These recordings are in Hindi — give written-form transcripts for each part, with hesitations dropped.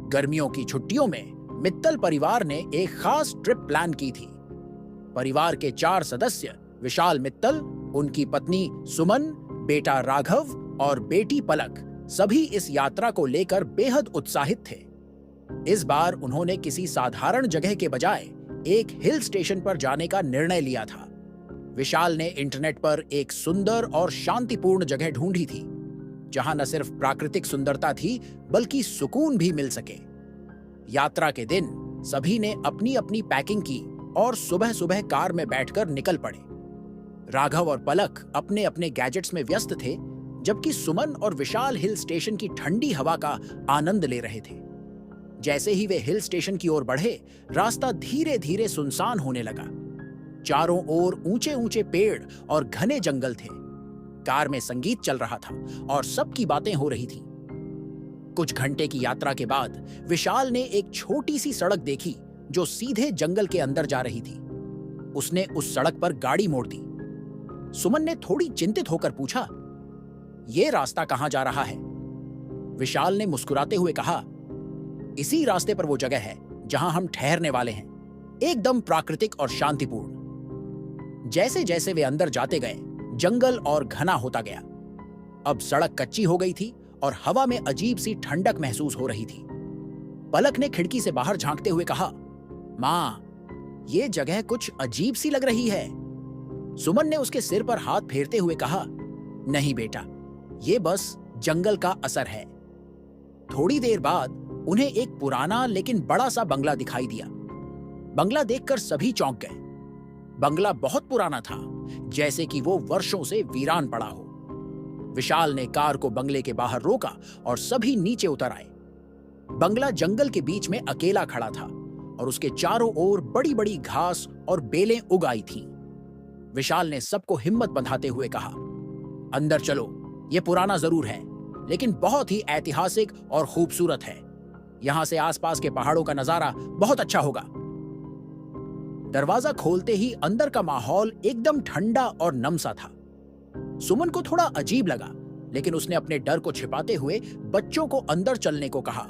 गर्मियों की छुट्टियों में मित्तल परिवार ने एक खास ट्रिप प्लान की थी। परिवार के 4 सदस्य विशाल मित्तल, उनकी पत्नी सुमन, बेटा राघव और बेटी पलक सभी इस यात्रा को लेकर बेहद उत्साहित थे। इस बार उन्होंने किसी साधारण जगह के बजाय एक हिल स्टेशन पर जाने का निर्णय लिया था। विशाल ने इंटरनेट पर एक सुंदर और शांतिपूर्ण जगह ढूंढी थी, जहां न सिर्फ प्राकृतिक सुंदरता थी बल्कि सुकून भी मिल सके। यात्रा के दिन सभी ने अपनी अपनी पैकिंग की और सुबह सुबह कार में बैठकर निकल पड़े। राघव और पलक अपने अपने गैजेट्स में व्यस्त थे, जबकि सुमन और विशाल हिल स्टेशन की ठंडी हवा का आनंद ले रहे थे। जैसे ही वे हिल स्टेशन की ओर बढ़े, रास्ता धीरे धीरे सुनसान होने लगा। चारों ओर ऊंचे ऊंचे पेड़ और घने जंगल थे। कार में संगीत चल रहा था और सबकी बातें हो रही थी। कुछ घंटे की यात्रा के बाद विशाल ने एक छोटी सी सड़क देखी जो सीधे जंगल के अंदर जा रही थी। उसने उस सड़क पर गाड़ी मोड़ दी। सुमन ने थोड़ी चिंतित होकर पूछा, "यह रास्ता कहां जा रहा है?" विशाल ने मुस्कुराते हुए कहा, "इसी रास्ते पर वो जगह है जहां हम ठहरने वाले हैं, एकदम प्राकृतिक और शांतिपूर्ण।" जैसे जैसे वे अंदर जाते गए, जंगल और घना होता गया। अब सड़क कच्ची हो गई थी और हवा में अजीब सी ठंडक महसूस हो रही थी। पलक ने खिड़की से बाहर झांकते हुए कहा, "मां, ये जगह कुछ अजीब सी लग रही है।" सुमन ने उसके सिर पर हाथ फेरते हुए कहा, "नहीं बेटा, ये बस जंगल का असर है।" थोड़ी देर बाद उन्हें एक पुराना लेकिन बड़ा सा बंगला दिखाई दिया। बंगला देखकर सभी चौंक गए। बंगला बहुत पुराना था, जैसे कि वो वर्षों से वीरान पड़ा हो। विशाल ने कार को बंगले के बाहर रोका और सभी नीचे उतर आए। बंगला जंगल के बीच में अकेला खड़ा था और उसके चारों ओर बड़ी बड़ी घास और बेलें उग आई थीं। विशाल ने सबको हिम्मत बंधाते हुए कहा, "अंदर चलो, ये पुराना जरूर है, लेकिन बहुत ही ऐतिहासिक और खूबसूरत है। यहां से आसपास के पहाड़ों का नजारा बहुत अच्छा होगा।" दरवाजा खोलते ही अंदर का माहौल एकदम ठंडा और नम सा था। सुमन को थोड़ा अजीब लगा, लेकिन उसने अपने डर को छिपाते हुए बच्चों को अंदर चलने को कहा।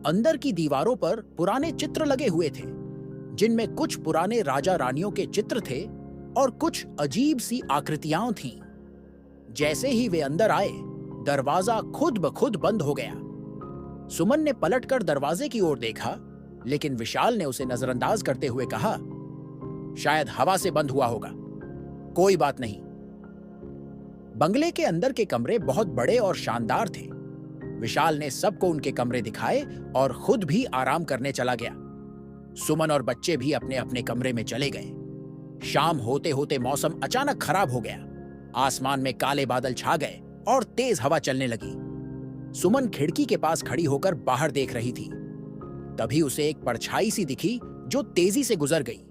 अंदर की दीवारों पर पुराने चित्र लगे हुए थे, जिनमें कुछ पुराने राजा रानियों के चित्र थे और कुछ अजीब सी आकृतियां थीं। जैसे ही वे अंदर आए, दरवाजा खुद ब खुद बंद हो गया। सुमन ने पलटकर दरवाजे की ओर देखा, लेकिन विशाल ने उसे नजरअंदाज करते हुए कहा, "शायद हवा से बंद हुआ होगा। कोई बात नहीं।" बंगले के अंदर के कमरे बहुत बड़े और शानदार थे। विशाल ने सबको उनके कमरे दिखाए और खुद भी आराम करने चला गया। सुमन और बच्चे भी अपने अपने कमरे में चले गए। शाम होते होते मौसम अचानक खराब हो गया। आसमान में काले बादल छा गए और तेज हवा चलने लगी। सुमन खिड़की के पास खड़ी होकर बाहर देख रही थी। तभी उसे एक परछाई सी दिखी जो तेजी से गुजर गई।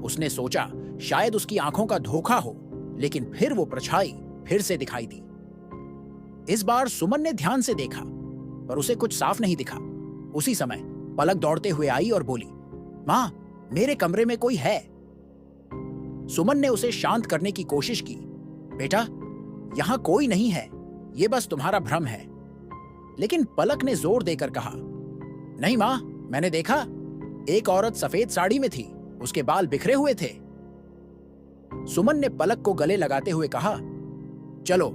उसने सोचा शायद उसकी आंखों का धोखा हो, लेकिन फिर वो परछाई फिर से दिखाई दी। इस बार सुमन ने ध्यान से देखा, पर उसे कुछ साफ नहीं दिखा। उसी समय पलक दौड़ते हुए आई और बोली, "मां, मेरे कमरे में कोई है।" सुमन ने उसे शांत करने की कोशिश की। "बेटा, यहां कोई नहीं है, ये बस तुम्हारा भ्रम है।" लेकिन पलक ने जोर देकर कहा, "नहीं मां, मैंने देखा, एक औरत सफेद साड़ी में थी, उसके बाल बिखरे हुए थे।" सुमन ने पलक को गले लगाते हुए कहा, "चलो,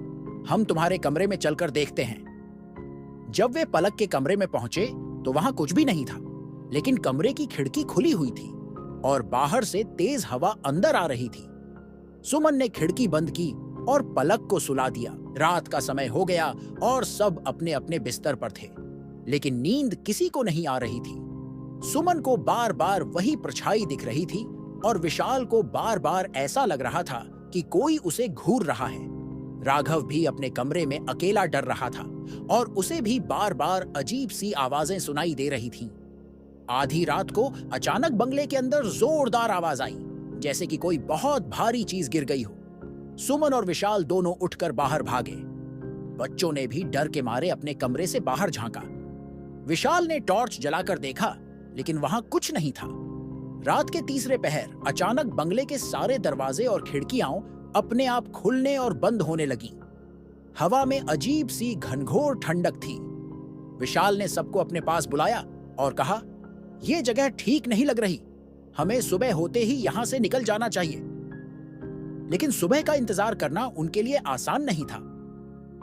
हम तुम्हारे कमरे में चलकर देखते हैं।" जब वे पलक के कमरे में पहुंचे तो वहां कुछ भी नहीं था, लेकिन कमरे की खिड़की खुली हुई थी और बाहर से तेज हवा अंदर आ रही थी। सुमन ने खिड़की बंद की और पलक को सुला दिया। रात का समय हो गया और सब अपने अपने बिस्तर पर थे, लेकिन नींद किसी को नहीं आ रही थी। सुमन को बार बार वही परछाई दिख रही थी और विशाल को बार बार ऐसा लग रहा था कि कोई उसे घूर रहा है। राघव भी अपने कमरे में अकेला डर रहा था और उसे भी बार बार अजीब सी आवाजें सुनाई दे रही थीं। आधी रात को अचानक बंगले के अंदर जोरदार आवाज आई, जैसे कि कोई बहुत भारी चीज गिर गई हो। सुमन और विशाल दोनों उठकर बाहर भागे। बच्चों ने भी डर के मारे अपने कमरे से बाहर झांका। विशाल ने टॉर्च जलाकर देखा, लेकिन वहां कुछ नहीं था। रात के तीसरे पहर अचानक बंगले के सारे दरवाजे और खिड़कियां अपने आप खुलने और बंद होने लगी। हवा में अजीब सी घनघोर ठंडक थी। विशाल ने सबको अपने पास बुलाया और कहा, यह जगह ठीक नहीं लग रही, हमें सुबह होते ही यहां से निकल जाना चाहिए। लेकिन सुबह का इंतजार करना उनके लिए आसान नहीं था।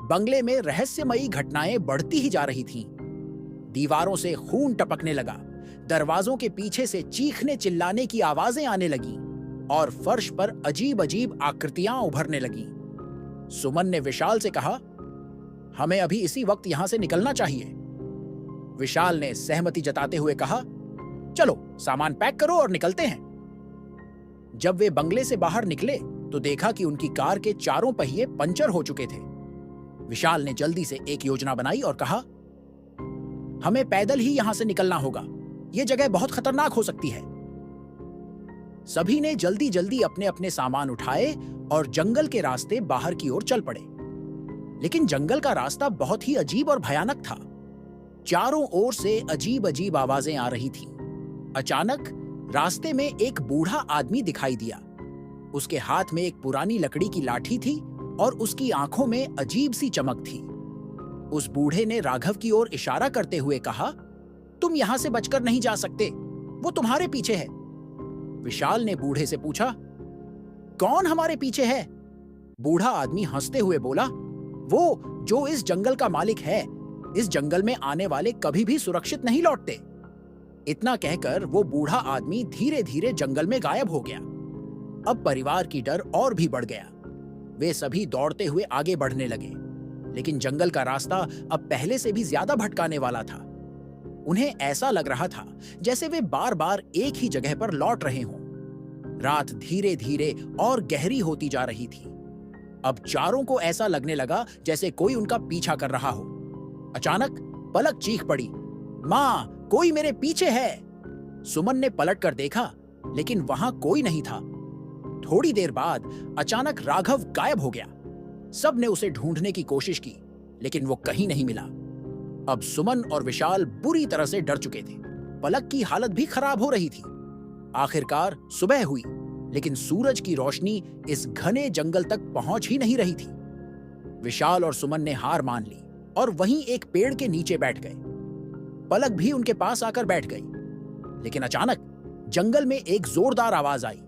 बंगले में रहस्यमयी घटनाएं बढ़ती ही जा रही थीं। दीवारों से खून टपकने लगा, दरवाजों के पीछे से चीखने चिल्लाने की आवाजें आने लगीं और फर्श पर अजीब अजीब आकृतियां उभरने लगीं। सुमन ने विशाल से कहा, हमें अभी इसी वक्त यहां से निकलना चाहिए। विशाल ने सहमति जताते हुए कहा, चलो सामान पैक करो और निकलते हैं। जब वे बंगले से बाहर निकले तो देखा कि उनकी कार के चारों पहिए पंचर हो चुके थे। विशाल ने जल्दी से एक योजना बनाई और कहा, हमें पैदल ही यहां से निकलना होगा, यह जगह बहुत खतरनाक हो सकती है। सभी ने जल्दी जल्दी अपने अपने सामान उठाए और जंगल के रास्ते बाहर की ओर चल पड़े। लेकिन जंगल का रास्ता बहुत ही अजीब और भयानक था। चारों ओर से अजीब अजीब आवाजें आ रही थीं। अचानक रास्ते में एक बूढ़ा आदमी दिखाई दिया। उसके हाथ में एक पुरानी लकड़ी की लाठी थी और उसकी आंखों में अजीब सी चमक थी। उस बूढ़े ने राघव की ओर इशारा करते हुए कहा, तुम यहां से बचकर नहीं जा सकते, वो तुम्हारे पीछे है। विशाल ने बूढ़े से पूछा, कौन हमारे पीछे है? बूढ़ा आदमी हंसते हुए बोला, वो जो इस जंगल का मालिक है। इस जंगल में आने वाले कभी भी सुरक्षित नहीं लौटते। इतना कहकर वो बूढ़ा आदमी धीरे धीरे जंगल में गायब हो गया। अब परिवार की डर और भी बढ़ गया। वे सभी दौड़ते हुए आगे बढ़ने लगे, लेकिन जंगल का रास्ता अब पहले से भी ज्यादा भटकाने वाला था। उन्हें ऐसा लग रहा था जैसे वे बार बार एक ही जगह पर लौट रहे हों। रात धीरे धीरे और गहरी होती जा रही थी। अब चारों को ऐसा लगने लगा जैसे कोई उनका पीछा कर रहा हो। अचानक पलक चीख पड़ी, मां, कोई मेरे पीछे है। सुमन ने पलट कर देखा, लेकिन वहां कोई नहीं था। थोड़ी देर बाद अचानक राघव गायब हो गया। सब ने उसे ढूंढने की कोशिश की, लेकिन वो कहीं नहीं मिला। अब सुमन और विशाल बुरी तरह से डर चुके थे। पलक की हालत भी खराब हो रही थी। आखिरकार सुबह हुई, लेकिन सूरज की रोशनी इस घने जंगल तक पहुंच ही नहीं रही थी। विशाल और सुमन ने हार मान ली और वहीं एक पेड़ के नीचे बैठ गए। पलक भी उनके पास आकर बैठ गई। लेकिन अचानक जंगल में एक जोरदार आवाज आई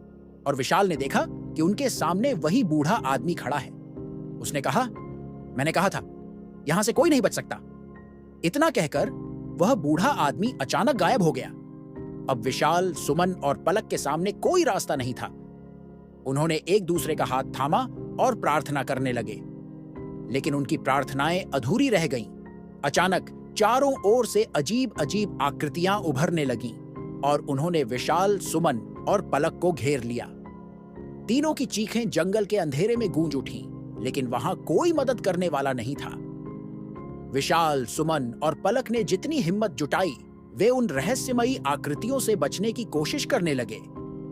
और विशाल ने देखा कि उनके सामने वही बूढ़ा आदमी खड़ा है। उसने कहा, मैंने कहा था यहां से कोई नहीं बच सकता। इतना कहकर वह बूढ़ा आदमी अचानक गायब हो गया। अब विशाल, सुमन और पलक के सामने कोई रास्ता नहीं था। उन्होंने एक दूसरे का हाथ थामा और प्रार्थना करने लगे, लेकिन उनकी प्रार्थनाएं अधूरी रह गईं। अचानक चारों ओर से अजीब अजीब आकृतियां उभरने लगीं और उन्होंने विशाल, सुमन और पलक को घेर लिया। तीनों की चीखें जंगल के अंधेरे में गूंज उठीं, लेकिन वहां कोई मदद करने वाला नहीं था। विशाल, सुमन और पलक ने जितनी हिम्मत जुटाई, वे उन रहस्यमयी आकृतियों से बचने की कोशिश करने लगे।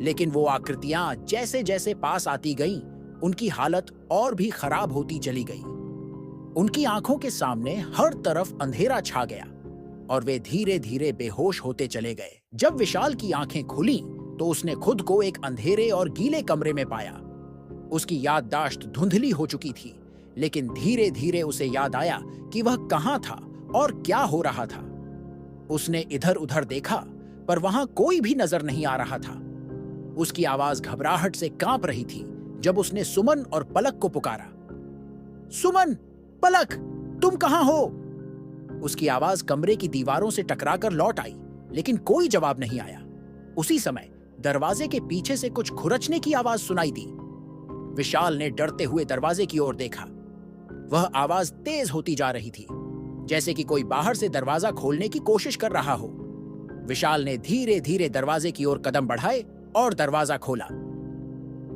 लेकिन वो आकृतियां जैसे जैसे पास आती गईं, उनकी हालत और भी खराब होती चली गई। उनकी आंखों के सामने हर तरफ अंधेरा छा गया और वे धीरे धीरे बेहोश होते चले गए। जब विशाल की आंखें खुली तो उसने खुद को एक अंधेरे और गीले कमरे में पाया। उसकी याददाश्त धुंधली हो चुकी थी, लेकिन धीरे धीरे उसे याद आया कि वह कहां था और क्या हो रहा था। उसने इधर उधर देखा, पर वहां कोई भी नजर नहीं आ रहा था। उसकी आवाज घबराहट से कांप रही थी जब उसने सुमन और पलक को पुकारा। सुमन, पलक, तुम कहां हो? उसकी आवाज कमरे की दीवारों से टकराकर लौट आई, लेकिन कोई जवाब नहीं आया। उसी समय दरवाजे के पीछे से कुछ खुरचने की आवाज सुनाई दी। विशाल ने डरते हुए दरवाजे की ओर देखा। वह आवाज तेज होती जा रही थी, जैसे कि कोई बाहर से दरवाजा खोलने की कोशिश कर रहा हो। विशाल ने धीरे धीरे दरवाजे की ओर कदम बढ़ाए और दरवाजा खोला।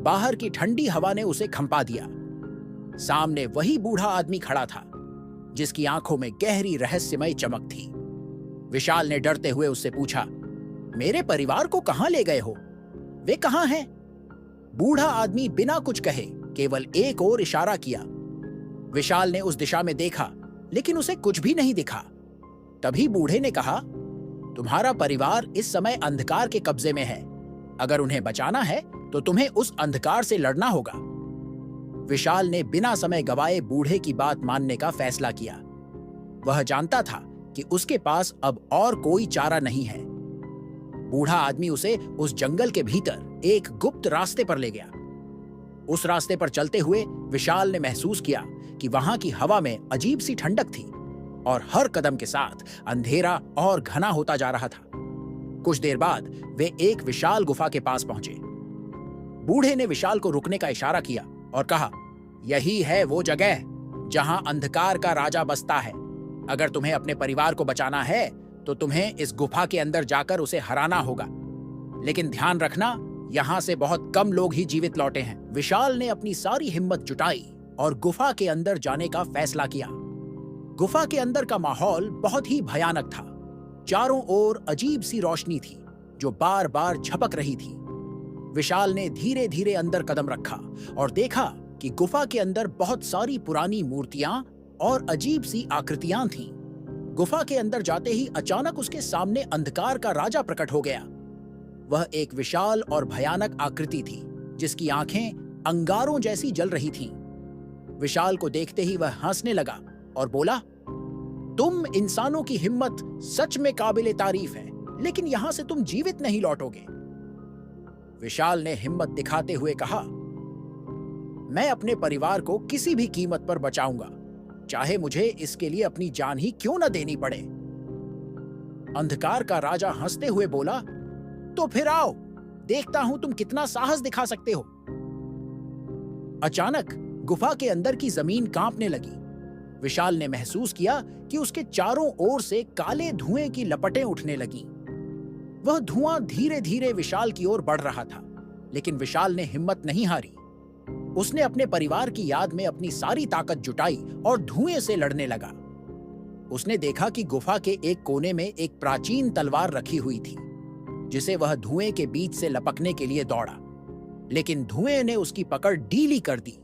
बाहर की ठंडी हवा ने उसे खंपा दिया। सामने वही बूढ़ा आदमी खड़ा था, जिसकी आंखों में गहरी रहस्यमय चमक थी। विशाल ने डरते हुए उससे पूछा, मेरे परिवार को कहां ले गए हो? वे कहां हैं? बूढ़ा आदमी बिना कुछ कहे केवल एक और इशारा किया। विशाल ने उस दिशा में देखा, लेकिन उसे कुछ भी नहीं दिखा। तभी बूढ़े ने कहा, तुम्हारा परिवार इस समय अंधकार के कब्जे में है। अगर उन्हें बचाना है तो तुम्हें उस अंधकार से लड़ना होगा। विशाल ने बिना समय गवाए बूढ़े की बात मानने का फैसला किया। वह जानता था कि उसके पास अब और कोई चारा नहीं है। बूढ़ा आदमी उसे उस जंगल के भीतर एक गुप्त रास्ते पर ले गया। उस रास्ते पर चलते हुए विशाल ने महसूस किया कि वहां की हवा में अजीब सी ठंडक थी और हर कदम के साथ अंधेरा और घना होता जा रहा था। कुछ देर बाद वे एक विशाल गुफा के पास पहुंचे। बूढ़े ने विशाल को रुकने का इशारा किया और कहा, यही है वो जगह जहां अंधकार का राजा बसता है। अगर तुम्हें अपने परिवार को बचाना है तो तुम्हें इस गुफा के अंदर जाकर उसे हराना होगा। लेकिन ध्यान रखना, यहां से बहुत कम लोग ही जीवित लौटे हैं। विशाल ने अपनी सारी हिम्मत जुटाई और गुफा के अंदर जाने का फैसला किया। गुफा के अंदर का माहौल बहुत ही भयानक था। चारों ओर अजीब सी रोशनी थी जो बार बार झपक रही थी। विशाल ने धीरे धीरे अंदर कदम रखा और देखा कि गुफा के अंदर बहुत सारी पुरानी मूर्तियां और अजीब सी आकृतियां थीं। गुफा के अंदर जाते ही अचानक उसके सामने अंधकार का राजा प्रकट हो गया। वह एक विशाल और भयानक आकृति थी जिसकी आंखें अंगारों जैसी जल रही थीं। विशाल को देखते ही वह हंसने लगा और बोला, तुम इंसानों की हिम्मत सच में काबिले तारीफ है, लेकिन यहां से तुम जीवित नहीं लौटोगे। विशाल ने हिम्मत दिखाते हुए कहा, मैं अपने परिवार को किसी भी कीमत पर बचाऊंगा, चाहे मुझे इसके लिए अपनी जान ही क्यों न देनी पड़े। अंधकार का राजा हंसते हुए बोला, तो फिर आओ, देखता हूं तुम कितना साहस दिखा सकते हो। अचानक गुफा के अंदर की जमीन कांपने लगी। विशाल ने महसूस किया कि उसके चारों ओर से काले धुएं की लपटें उठने लगीं। वह धुआं धीरे धीरे विशाल की ओर बढ़ रहा था, लेकिन विशाल ने हिम्मत नहीं हारी। उसने अपने परिवार की याद में अपनी सारी ताकत जुटाई और धुएं से लड़ने लगा। उसने देखा कि गुफा के एक कोने में एक प्राचीन तलवार रखी हुई थी, जिसे वह धुएं के बीच से लपकने के लिए दौड़ा, लेकिन धुएं ने उसकी पकड़ ढीली कर दी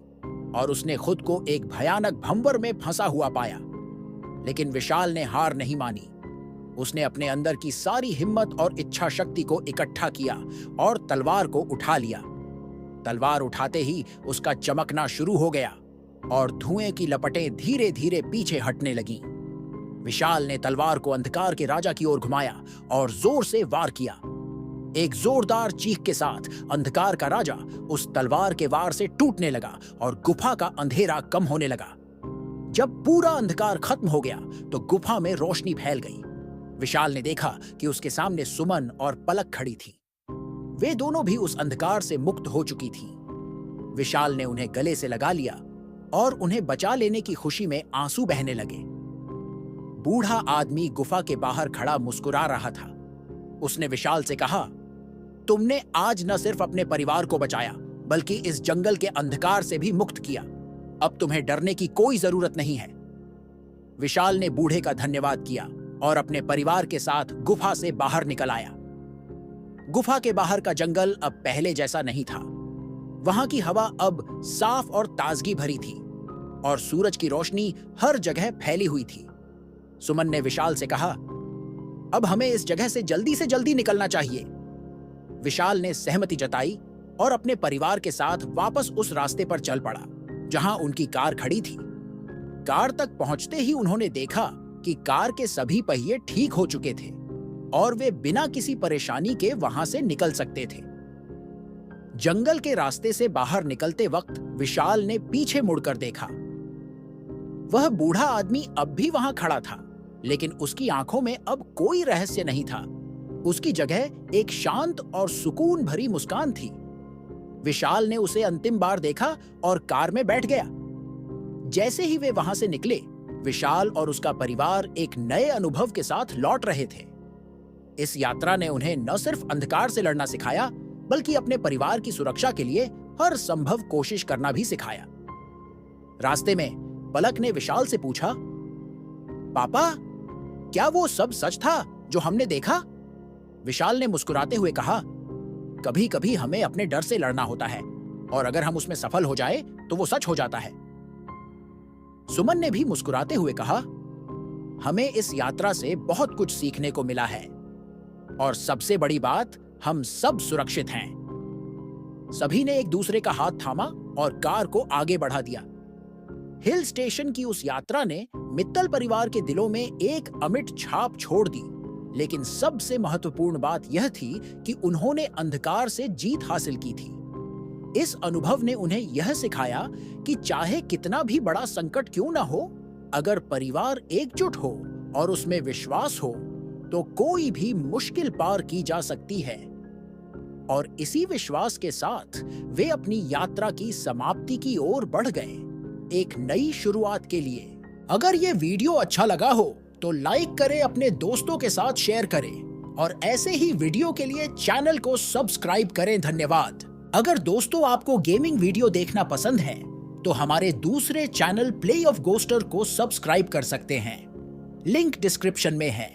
और उसने खुद को एक भयानक भंवर में फंसा हुआ पाया। लेकिन विशाल ने हार नहीं मानी। उसने अपने अंदर की सारी हिम्मत और इच्छा शक्ति को इकट्ठा किया और तलवार को उठा लिया। तलवार उठाते ही उसका चमकना शुरू हो गया और धुएं की लपटें धीरे धीरे पीछे हटने लगीं। विशाल ने तलवार को अंधकार के राजा की ओर घुमाया और जोर से वार किया। एक जोरदार चीख के साथ अंधकार का राजा उस तलवार के वार से टूटने लगा और गुफा का अंधेरा कम होने लगा। जब पूरा अंधकार खत्म हो गया तो गुफा में रोशनी फैल गई। विशाल ने देखा कि उसके सामने सुमन और पलक खड़ी थी। वे दोनों भी उस अंधकार से मुक्त हो चुकी थीं। विशाल ने उन्हें गले से लगा लिया और उन्हें बचा लेने की खुशी में आंसू बहने लगे। बूढ़ा आदमी गुफा के बाहर खड़ा मुस्कुरा रहा था। उसने विशाल से कहा, तुमने आज न सिर्फ अपने परिवार को बचाया, बल्कि इस जंगल के अंधकार से भी मुक्त किया। अब तुम्हें डरने की कोई जरूरत नहीं है। विशाल ने बूढ़े का धन्यवाद किया और अपने परिवार के साथ गुफा से बाहर निकल आया। गुफा के बाहर का जंगल अब पहले जैसा नहीं था। वहां की हवा अब साफ और ताजगी भरी थी और सूरज की रोशनी हर जगह फैली हुई थी। सुमन ने विशाल से कहा, अब हमें इस जगह से जल्दी निकलना चाहिए। विशाल ने सहमति जताई और अपने परिवार के साथ वापस उस रास्ते पर चल पड़ा जहां उनकी कार खड़ी थी। कार तक पहुंचते ही उन्होंने देखा कि कार के सभी पहिए ठीक हो चुके थे और वे बिना किसी परेशानी के वहां से निकल सकते थे। जंगल के रास्ते से बाहर निकलते वक्त विशाल ने पीछे मुड़कर देखा। वह बूढ़ा आदमी अब भी वहां खड़ा था, लेकिन उसकी आंखों में अब कोई रहस्य नहीं था। उसकी जगह एक शांत और सुकून भरी मुस्कान थी। विशाल ने उसे अंतिम बार देखा और कार में बैठ गया। जैसे ही वे वहां से निकले, विशाल और उसका परिवार एक नए अनुभव के साथ लौट रहे थे। इस यात्रा ने उन्हें न सिर्फ अंधकार से लड़ना सिखाया, बल्कि अपने परिवार की सुरक्षा के लिए हर संभव कोशिश करना भी सिखाया। रास्ते में पलक ने विशाल से पूछा, पापा, क्या वो सब सच था जो हमने देखा? विशाल ने मुस्कुराते हुए कहा, कभी कभी हमें अपने डर से लड़ना होता है और अगर हम उसमें सफल हो जाए तो वो सच हो जाता है। सुमन ने भी मुस्कुराते हुए कहा, हमें इस यात्रा से बहुत कुछ सीखने को मिला है और सबसे बड़ी बात, हम सब सुरक्षित हैं। सभी ने एक दूसरे का हाथ थामा और कार को आगे बढ़ा दिया। हिल स्टेशन की उस यात्रा ने मित्तल परिवार के दिलों में एक अमिट छाप छोड़ दी, लेकिन सबसे महत्वपूर्ण बात यह थी कि उन्होंने अंधकार से जीत हासिल की थी। इस अनुभव ने उन्हें यह सिखाया कि चाहे कितना भी बड़ा संकट क्यों ना हो, अगर परिवार एकजुट हो और उसमें विश्वास हो, तो कोई भी मुश्किल पार की जा सकती है। और इसी विश्वास के साथ वे अपनी यात्रा की समाप्ति की ओर बढ़ गए, एक नई शुरुआत के लिए। अगर ये वीडियो अच्छा लगा हो तो लाइक करें, अपने दोस्तों के साथ शेयर करें और ऐसे ही वीडियो के लिए चैनल को सब्सक्राइब करें। धन्यवाद। अगर दोस्तों आपको गेमिंग वीडियो देखना पसंद है तो हमारे दूसरे चैनल प्ले ऑफ गोस्टर को सब्सक्राइब कर सकते हैं, लिंक डिस्क्रिप्शन में है।